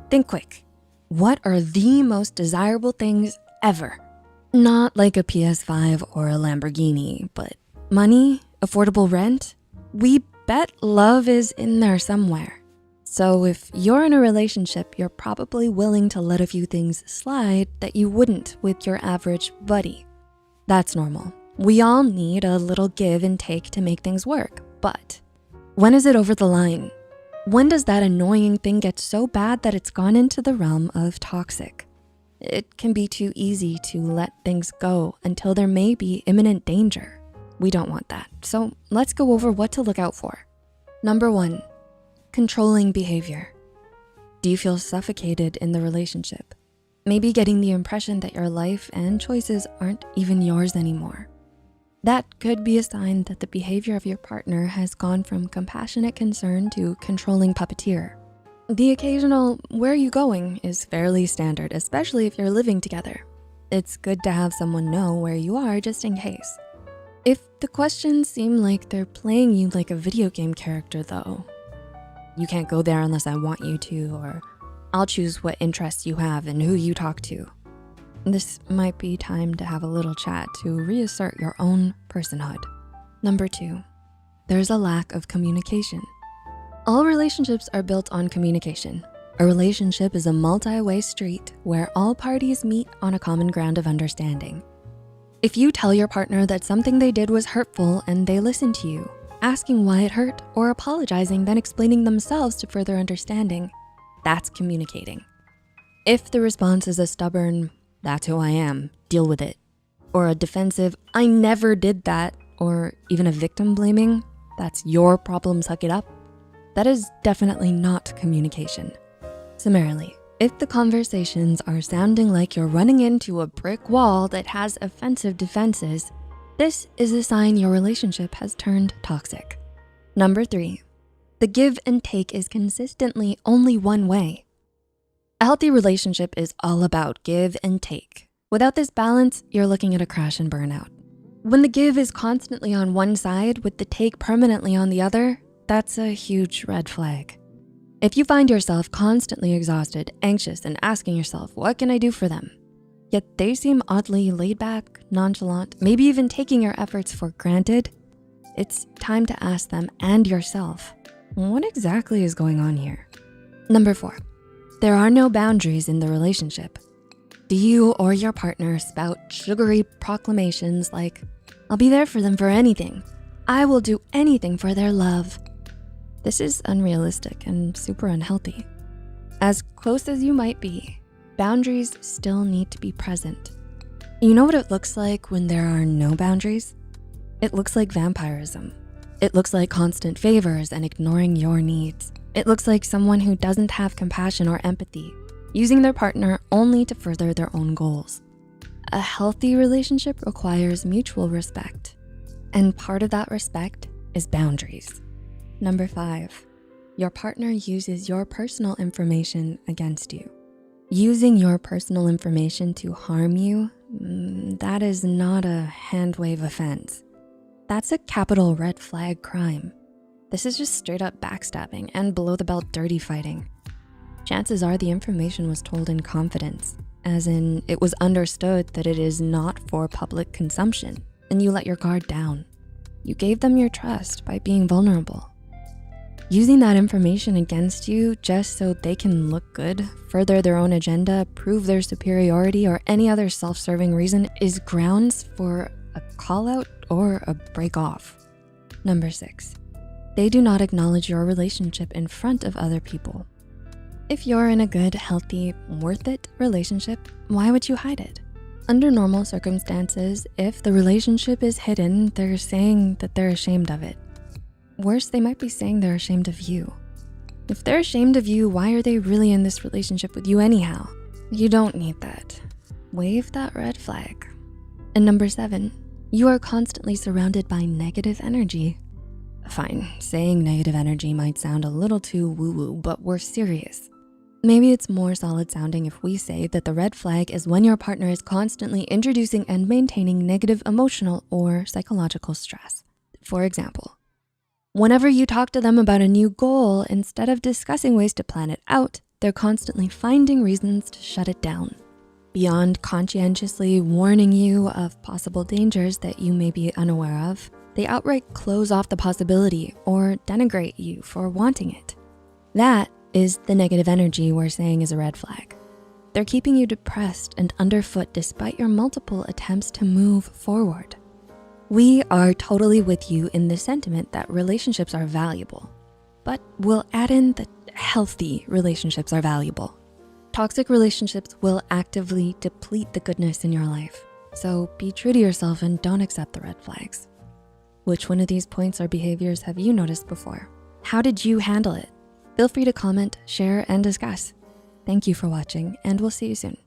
Think quick. What are the most desirable things ever? Not like a PS5 or a Lamborghini, but money, affordable rent. We bet love is in there somewhere. So if you're in a relationship, you're probably willing to let a few things slide that you wouldn't with your average buddy. That's normal. We all need a little give and take to make things work, but when is it over the line? When does that annoying thing get so bad that it's gone into the realm of toxic? It can be too easy to let things go until there may be imminent danger. We don't want that, so let's go over what to look out for. Number 1, controlling behavior. Do you feel suffocated in the relationship? Maybe getting the impression that your life and choices aren't even yours anymore. That could be a sign that the behavior of your partner has gone from compassionate concern to controlling puppeteer. The occasional, "where are you going?" is fairly standard, especially if you're living together. It's good to have someone know where you are just in case. If the questions seem like they're playing you like a video game character though, "you can't go there unless I want you to," or "I'll choose what interests you have and who you talk to," this might be time to have a little chat to reassert your own personhood. Number 2, there's a lack of communication. All relationships are built on communication. A relationship is a multi-way street where all parties meet on a common ground of understanding. If you tell your partner that something they did was hurtful and they listen to you, asking why it hurt or apologizing, then explaining themselves to further understanding, that's communicating. If the response is a stubborn, "that's who I am, deal with it," or a defensive, "I never did that," or even a victim blaming, "that's your problem, suck it up," that is definitely not communication. Similarly, if the conversations are sounding like you're running into a brick wall that has offensive defenses, this is a sign your relationship has turned toxic. Number 3, the give and take is consistently only one way. A healthy relationship is all about give and take. Without this balance, you're looking at a crash and burnout. When the give is constantly on one side with the take permanently on the other, that's a huge red flag. If you find yourself constantly exhausted, anxious, and asking yourself, "what can I do for them?" Yet they seem oddly laid back, nonchalant, maybe even taking your efforts for granted, it's time to ask them and yourself, what exactly is going on here? Number 4, there are no boundaries in the relationship. Do you or your partner spout sugary proclamations like, "I'll be there for them for anything. I will do anything for their love"? This is unrealistic and super unhealthy. As close as you might be, boundaries still need to be present. You know what it looks like when there are no boundaries? It looks like vampirism. It looks like constant favors and ignoring your needs. It looks like someone who doesn't have compassion or empathy, using their partner only to further their own goals. A healthy relationship requires mutual respect, and part of that respect is boundaries. Number 5, your partner uses your personal information against you. Using your personal information to harm you, that is not a hand wave offense. That's a capital red flag crime. This is just straight up backstabbing and below the belt dirty fighting. Chances are the information was told in confidence, as in it was understood that it is not for public consumption, and you let your guard down. You gave them your trust by being vulnerable. Using that information against you just so they can look good, further their own agenda, prove their superiority, or any other self-serving reason is grounds for a call out or a break off. Number 6, they do not acknowledge your relationship in front of other people. If you're in a good, healthy, worth it relationship, why would you hide it? Under normal circumstances, if the relationship is hidden, they're saying that they're ashamed of it. Worse, they might be saying they're ashamed of you. If they're ashamed of you, why are they really in this relationship with you anyhow? You don't need that. Wave that red flag. And number 7, you are constantly surrounded by negative energy. Fine, saying negative energy might sound a little too woo-woo, but we're serious. Maybe it's more solid sounding if we say that the red flag is when your partner is constantly introducing and maintaining negative emotional or psychological stress. For example, whenever you talk to them about a new goal, instead of discussing ways to plan it out, they're constantly finding reasons to shut it down. Beyond conscientiously warning you of possible dangers that you may be unaware of, they outright close off the possibility or denigrate you for wanting it. That is the negative energy we're saying is a red flag. They're keeping you depressed and underfoot despite your multiple attempts to move forward. We are totally with you in the sentiment that relationships are valuable, but we'll add in that healthy relationships are valuable. Toxic relationships will actively deplete the goodness in your life. So be true to yourself and don't accept the red flags. Which one of these points or behaviors have you noticed before? How did you handle it? Feel free to comment, share, and discuss. Thank you for watching, and we'll see you soon.